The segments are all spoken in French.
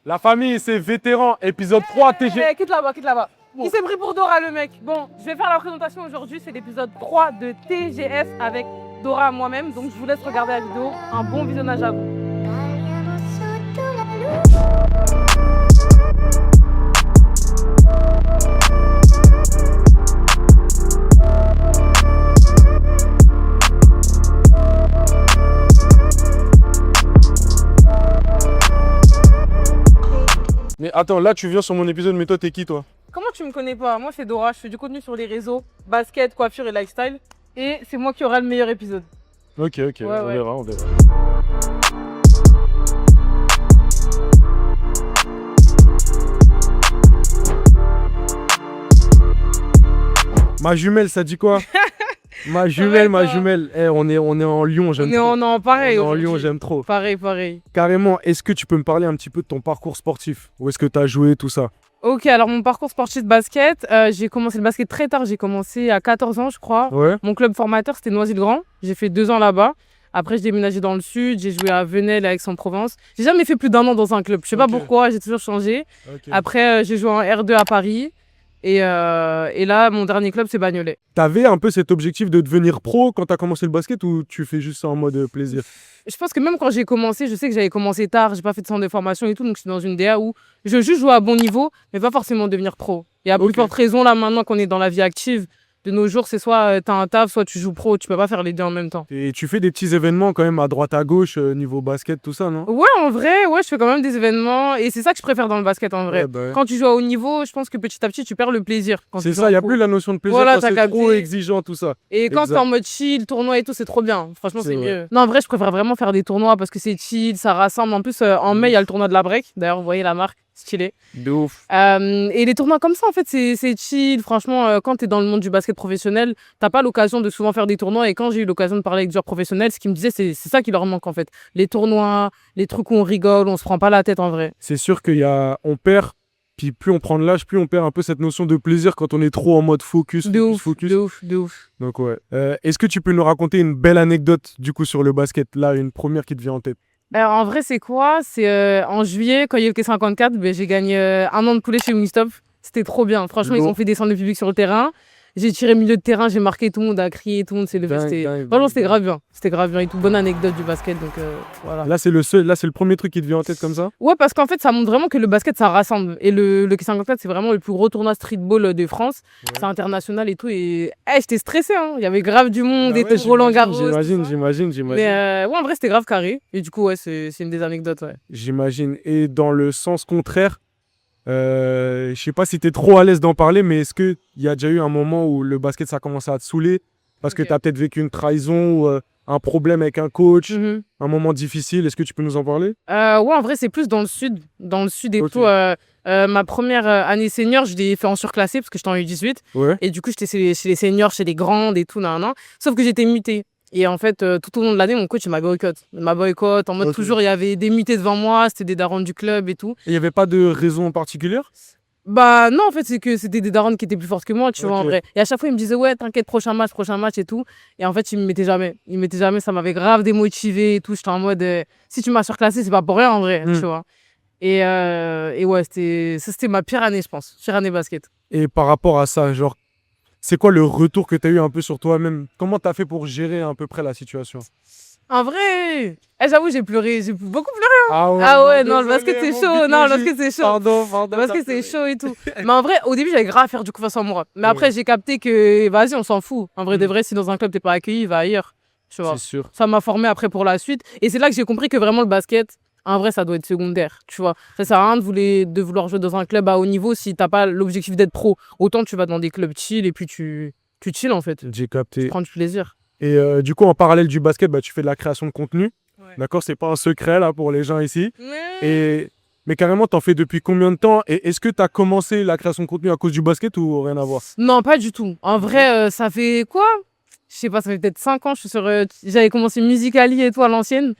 La famille, c'est vétéran, épisode 3 TG. Quitte là-bas, quitte là-bas. Bon. Il s'est pris pour Dora le mec. Bon, je vais faire la présentation aujourd'hui, c'est l'épisode 3 de TGS avec Dora moi-même. Donc je vous laisse regarder la vidéo. Un bon visionnage à vous. Mais attends, là tu viens sur mon épisode, mais toi t'es qui toi? Comment tu me connais pas? Moi c'est Dora, je fais du contenu sur les réseaux, basket, coiffure et lifestyle. Et c'est moi qui aurai le meilleur épisode. Ok, Ouais. on verra. Ma jumelle, ça dit quoi? Ma jumelle. Eh, on est en Lyon, j'aime trop. On est en pareil. On est en Lyon, j'aime trop. Pareil. Carrément, est-ce que tu peux me parler un petit peu de ton parcours sportif? Où est-ce que tu as joué, tout ça? Ok, alors mon parcours sportif de basket, j'ai commencé le basket très tard, j'ai commencé à 14 ans je crois. Ouais. Mon club formateur c'était Noisy-le-Grand, j'ai fait 2 ans là-bas. Après j'ai déménagé dans le sud, j'ai joué à Venelle et Aix-en-Provence. J'ai jamais fait plus d'1 an dans un club, je sais pas pourquoi, j'ai toujours changé. Okay. Après j'ai joué en R2 à Paris et là mon dernier club c'est Bagnolet. T'avais un peu cet objectif de devenir pro quand t'as commencé le basket ou tu fais juste ça en mode plaisir? Je pense que même quand j'ai commencé, je sais que j'avais commencé tard, j'ai pas fait de centre de formation et tout, donc je suis dans une DA où je juste joue à bon niveau, mais pas forcément devenir pro. Et à plus forte raison, là maintenant qu'on est dans la vie active, de nos jours, c'est soit t'as un taf, soit tu joues pro, tu peux pas faire les deux en même temps. Et tu fais des petits événements quand même à droite à gauche, niveau basket, tout ça, non? Ouais, en vrai, je fais quand même des événements et c'est ça que je préfère dans le basket en vrai. Ouais. Quand tu joues à haut niveau, je pense que petit à petit, tu perds le plaisir. C'est ça, il n'y a plus la notion de plaisir quand c'est trop exigeant, tout ça. Et quand t'es en mode chill, tournoi et tout, c'est trop bien. Franchement, c'est mieux. Non, en vrai, je préfère vraiment faire des tournois parce que c'est chill, ça rassemble. En plus, en mai, il y a le tournoi de la break. D'ailleurs, vous voyez la marque, stylé. De ouf. Et les tournois comme ça, en fait, c'est chill. Franchement, quand t'es dans le monde du basket professionnel, t'as pas l'occasion de souvent faire des tournois. Et quand j'ai eu l'occasion de parler avec des joueurs professionnels, ce qu'ils me disaient, c'est ça qui leur manque en fait. Les tournois, les trucs où on rigole, on se prend pas la tête en vrai. C'est sûr on perd, puis plus on prend de l'âge, plus on perd un peu cette notion de plaisir quand on est trop en mode focus. De ouf. Donc ouais. Est-ce que tu peux nous raconter une belle anecdote du coup sur le basket? Là, une première qui te vient en tête. Alors, en vrai, c'est quoi? C'est en juillet, quand il y a eu le K54, j'ai gagné 1 an de poulet chez Wingstop. C'était trop bien. Franchement, ils ont fait descendre le public sur le terrain. J'ai tiré milieu de terrain, j'ai marqué, tout le monde a crié, tout le monde s'est levé. Franchement, c'était grave bien. C'était grave bien et tout. Bonne anecdote du basket, donc voilà. Là, c'est le premier truc qui te vient en tête comme ça? Ouais, parce qu'en fait, ça montre vraiment que le basket, ça rassemble. Et le K54, c'est vraiment le plus gros tournoi streetball de France. Ouais. C'est international et tout. Et j'étais stressé, hein. Il y avait grave du monde, des Roland Garros. J'imagine. Mais ouais, en vrai, c'était grave carré. Et du coup, ouais, c'est une des anecdotes, ouais. J'imagine. Et dans le sens contraire, je sais pas si tu es trop à l'aise d'en parler, mais est-ce qu'il y a déjà eu un moment où le basket ça a commencé à te saouler parce que tu as peut-être vécu une trahison ou un problème avec un coach, un moment difficile? Est-ce que tu peux nous en parler? Ouais, en vrai, c'est plus dans le sud et tout. Ma première année senior, je l'ai fait en surclassé parce que j'étais en U18. Ouais. Et du coup, j'étais chez les seniors, chez les grandes et tout. Sauf que j'étais mutée. Et en fait, tout au long de l'année, mon coach il m'a boycott. En mode, toujours, il y avait des mutés devant moi, c'était des darons du club et tout. Et il n'y avait pas de raison particulière? Bah non, en fait, c'est que c'était des darons qui étaient plus fortes que moi, tu vois, en vrai. Et à chaque fois, il me disait, ouais, t'inquiète, prochain match et tout. Et en fait, il me mettait jamais. Ça m'avait grave démotivé et tout. J'étais en mode, si tu m'as surclassé, c'est pas pour rien, en vrai, tu vois. Et ouais, c'était ma pire année, je pense. Pire année basket. Et par rapport à ça, genre, c'est quoi le retour que tu as eu un peu sur toi-même? Comment tu as fait pour gérer à peu près la situation? En vrai, j'avoue, j'ai pleuré, j'ai beaucoup pleuré. Hein. Ah ouais, non, le basket c'est chaud. Non, le basket c'est chaud. Pardon. Le basket c'est chaud et tout. Mais en vrai, au début, j'avais grave à faire du confiance en moi. Mais après, j'ai capté que, vas-y, on s'en fout. En vrai, de vrai, si dans un club, t'es pas accueilli, va ailleurs. Tu vois. C'est sûr. Ça m'a formé après pour la suite. Et c'est là que j'ai compris que vraiment le basket, en vrai, ça doit être secondaire. Tu vois. Ça sert à rien de vouloir jouer dans un club à haut niveau si t'as pas l'objectif d'être pro. Autant tu vas dans des clubs chill et puis tu chill en fait. J'ai capté. Tu prends du plaisir. Et du coup, en parallèle du basket, tu fais de la création de contenu. Ouais. D'accord, c'est pas un secret là pour les gens ici. Mais carrément, t'en fais depuis combien de temps? Et est-ce que t'as commencé la création de contenu à cause du basket ou rien à voir? Non, pas du tout. En vrai, ça fait quoi? Je sais pas, ça fait peut-être 5 ans. J'avais commencé Musical.ly et tout à l'ancienne.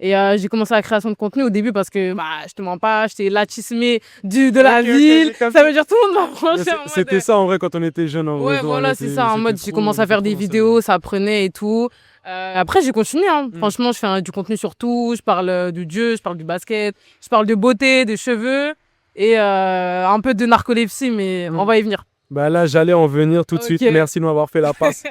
Et j'ai commencé la création de contenu au début parce que, je te mens pas, j'étais l'atismé de la ville. Ça veut dire tout le monde m'approchait. C'était ça en vrai quand on était jeune. Ouais, voilà, c'est ça. En mode, j'ai commencé à faire des vidéos, ça apprenait et tout. Après, j'ai continué. Franchement, je fais du contenu sur tout. Je parle de Dieu, je parle du basket, je parle de beauté, de cheveux et un peu de narcolepsie, mais on va y venir. Bah là, j'allais en venir tout de suite. Merci de m'avoir fait la passe.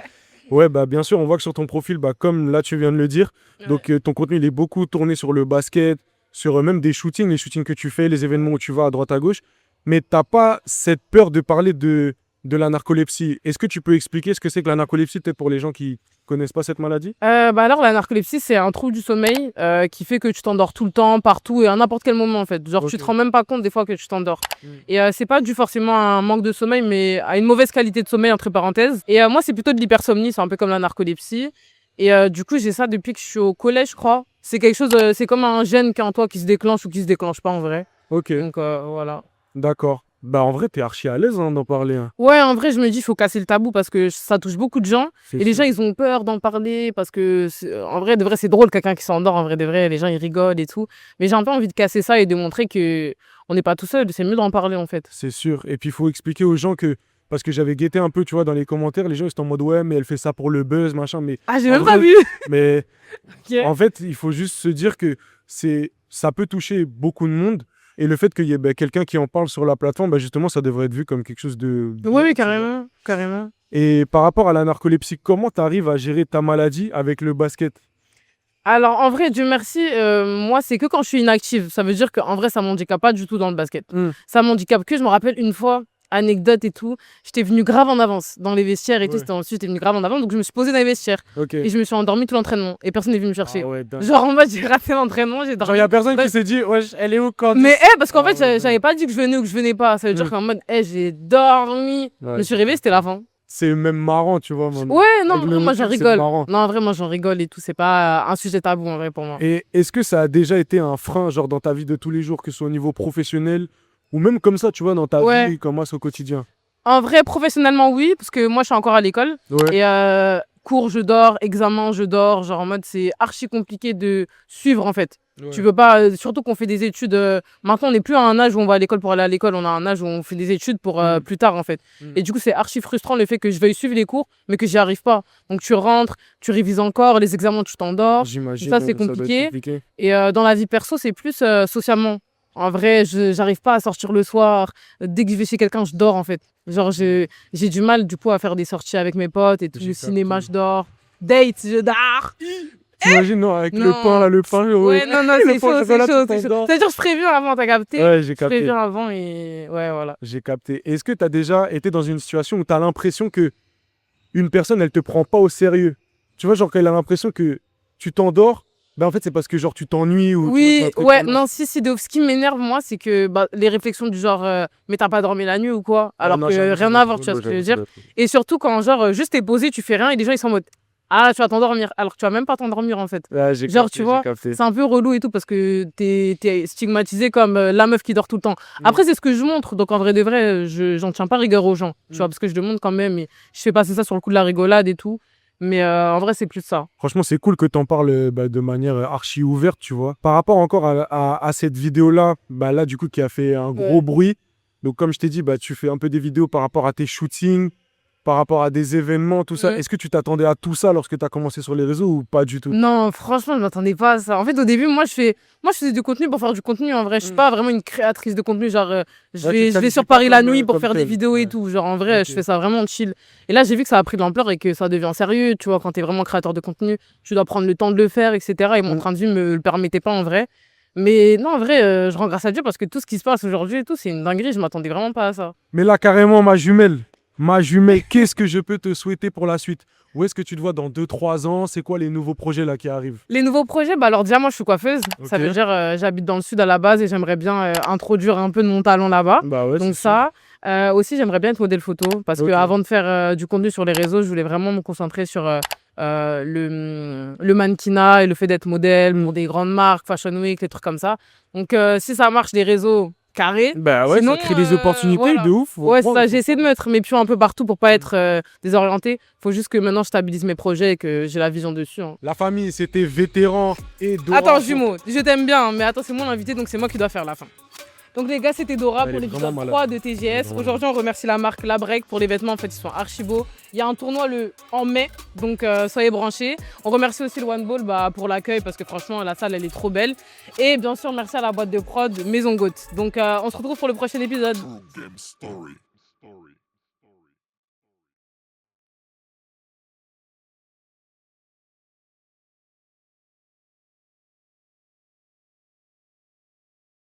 Ouais, bah bien sûr, on voit que sur ton profil, comme là tu viens de le dire, donc ton contenu il est beaucoup tourné sur le basket, sur même des shootings, les shootings que tu fais, les événements où tu vas à droite à gauche, mais t'as pas cette peur de parler de la narcolepsie. Est-ce que tu peux expliquer ce que c'est que la narcolepsie, peut-être pour les gens qui connaissent pas cette maladie? Alors la narcolepsie, c'est un trouble du sommeil qui fait que tu t'endors tout le temps, partout et à n'importe quel moment en fait. Genre tu te rends même pas compte des fois que tu t'endors. Et c'est pas dû forcément à un manque de sommeil, mais à une mauvaise qualité de sommeil entre parenthèses. Et moi c'est plutôt de l'hypersomnie, c'est un peu comme la narcolepsie. Et du coup j'ai ça depuis que je suis au collège, je crois. C'est quelque chose, c'est comme un gène qui est en toi qui se déclenche ou qui se déclenche pas en vrai. Ok. Donc voilà. D'accord. Bah en vrai, t'es archi à l'aise d'en parler. Ouais, en vrai, je me dis, il faut casser le tabou parce que ça touche beaucoup de gens. Et les gens, ils ont peur d'en parler parce que, en vrai, de vrai, c'est drôle, quelqu'un qui s'endort, en vrai, de vrai, les gens, ils rigolent et tout. Mais j'ai un peu envie de casser ça et de montrer que on n'est pas tout seul, c'est mieux d'en parler, en fait. C'est sûr. Et puis, il faut expliquer aux gens que, parce que j'avais guetté un peu, tu vois, dans les commentaires, les gens, ils étaient en mode, ouais, mais elle fait ça pour le buzz, machin. Mais ah, j'ai même pas vu. Mais Okay. En fait, il faut juste se dire que ça peut toucher beaucoup de monde. Et le fait qu'il y ait quelqu'un qui en parle sur la plateforme, justement, ça devrait être vu comme quelque chose de... Oui, carrément, carrément. Et par rapport à la narcolepsie, comment tu arrives à gérer ta maladie avec le basket? Alors, en vrai, Dieu merci, moi, c'est que quand je suis inactive. Ça veut dire qu'en vrai, ça m'handicape pas du tout dans le basket. Ça m'handicape que, je me rappelle une fois, anecdote et tout, j'étais venue grave en avance dans les vestiaires et tout, j'étais venue grave en avance, donc je me suis posée dans les vestiaires et je me suis endormie tout l'entraînement et personne n'est venu me chercher. Genre en mode j'ai raté l'entraînement, j'ai dormi. Genre il y a personne qui s'est dit ouais, elle est où quand? Mais parce qu'en fait j'avais pas dit que je venais ou que je venais pas, ça veut dire qu'en mode j'ai dormi, je me suis réveillée, c'était la fin. C'est même marrant, tu vois. Ouais, non, moi j'en rigole. Non, vraiment j'en rigole et tout, c'est pas un sujet tabou en vrai pour moi. Et est-ce que ça a déjà été un frein genre dans ta vie de tous les jours, que ce soit au niveau professionnel ou même comme ça, tu vois, dans ta vie, comme ça au quotidien? En vrai, professionnellement, oui, parce que moi, je suis encore à l'école. Et cours, je dors, examen, je dors. Genre, en mode, c'est archi compliqué de suivre, en fait. Tu peux pas, surtout qu'on fait des études. Maintenant, on n'est plus à un âge où on va à l'école pour aller à l'école. On a un âge où on fait des études pour plus tard, en fait. Et du coup, c'est archi frustrant le fait que je veuille suivre les cours, mais que j'y arrive pas. Donc, tu rentres, tu révises encore, les examens, tu t'endors. J'imagine. Ça, c'est compliqué. Et dans la vie perso, c'est plus socialement. En vrai, j'arrive pas à sortir le soir. Dès que je vais chez quelqu'un, je dors en fait. Genre, j'ai du mal du coup à faire des sorties avec mes potes et tout. Le cinéma, je dors. Date, je dors. T'imagines, non, avec le pain là, le pain. Ouais, non, c'est chaud, c'est chaud. C'est-à-dire, je préviens avant, t'as capté? Ouais, j'ai capté. Je préviens avant et ouais, voilà. J'ai capté. Est-ce que t'as déjà été dans une situation où t'as l'impression que une personne, elle te prend pas au sérieux? Tu vois, genre, quand elle a l'impression que tu t'endors, en fait, c'est parce que genre tu t'ennuies ou... Oui, ouais, non, si, ce qui m'énerve, moi, c'est que les réflexions du genre mais t'as pas dormi la nuit ou quoi? Alors que rien à voir, tu vois ce que je veux dire? Et surtout quand, genre, juste t'es posé, tu fais rien et les gens ils sont en mode ah, tu vas t'endormir. Alors que tu vas même pas t'endormir en fait. Genre, tu vois, c'est un peu relou et tout parce que t'es stigmatisé comme la meuf qui dort tout le temps. Après, c'est ce que je montre, donc en vrai de vrai, j'en tiens pas rigueur aux gens, tu vois, parce que je demande quand même et je fais passer ça sur le coup de la rigolade et tout. Mais en vrai, c'est plus ça. Franchement, c'est cool que tu en parles de manière archi ouverte, tu vois. Par rapport encore à cette vidéo-là, là, du coup, qui a fait un gros bruit. Donc, comme je t'ai dit, tu fais un peu des vidéos par rapport à tes shootings, par rapport à des événements, tout ça. Est-ce que tu t'attendais à tout ça lorsque tu as commencé sur les réseaux ou pas du tout? Non, franchement, je m'attendais pas à ça. En fait, au début, moi, je faisais du contenu pour faire du contenu. En vrai, je suis pas vraiment une créatrice de contenu. Genre, je vais sur Paris la nuit pour faire des vidéos et tout. Genre, en vrai, je fais ça vraiment chill. Et là, j'ai vu que ça a pris de l'ampleur et que ça devient sérieux. Tu vois, quand t'es vraiment créateur de contenu, tu dois prendre le temps de le faire, etc. Et mon train de vie me le permettait pas en vrai. Mais non, en vrai, je rends grâce à Dieu parce que tout ce qui se passe aujourd'hui et tout, c'est une dinguerie. Je m'attendais vraiment pas à ça. Mais là, carrément, ma jumelle, qu'est-ce que je peux te souhaiter pour la suite? Où est-ce que tu te vois dans 2-3 ans? C'est quoi les nouveaux projets là qui arrivent? Les nouveaux projets, alors déjà moi je suis coiffeuse. Ça veut dire j'habite dans le sud à la base et j'aimerais bien introduire un peu de mon talent là-bas. Donc ça. Aussi j'aimerais bien être modèle photo parce que avant de faire du contenu sur les réseaux, je voulais vraiment me concentrer sur le mannequinat et le fait d'être modèle pour des grandes marques, Fashion Week, les trucs comme ça. Donc si ça marche les réseaux, carré. Bah ouais, Sinon, ça crée des opportunités voilà. de ouf. Ouais, c'est Franchement, ça. J'ai essayé de mettre mes pions un peu partout pour pas être désorientée. Faut juste que maintenant je stabilise mes projets et que j'ai la vision dessus. Hein. La famille, c'était vétéran et Dora. Attends, jumeau, je t'aime bien, mais attends, c'est moi l'invité, donc c'est moi qui dois faire la fin. Donc les gars, c'était Dora Elle pour est l'épisode vraiment 3 malade. de TGS. Aujourd'hui, on remercie la marque La Break pour les vêtements. En fait, ils sont archi beaux. Il y a un tournoi en mai, donc soyez branchés. On remercie aussi le One Ball pour l'accueil parce que franchement, la salle, elle est trop belle. Et bien sûr, merci à la boîte de prod Maison Goat. Donc on se retrouve pour le prochain épisode.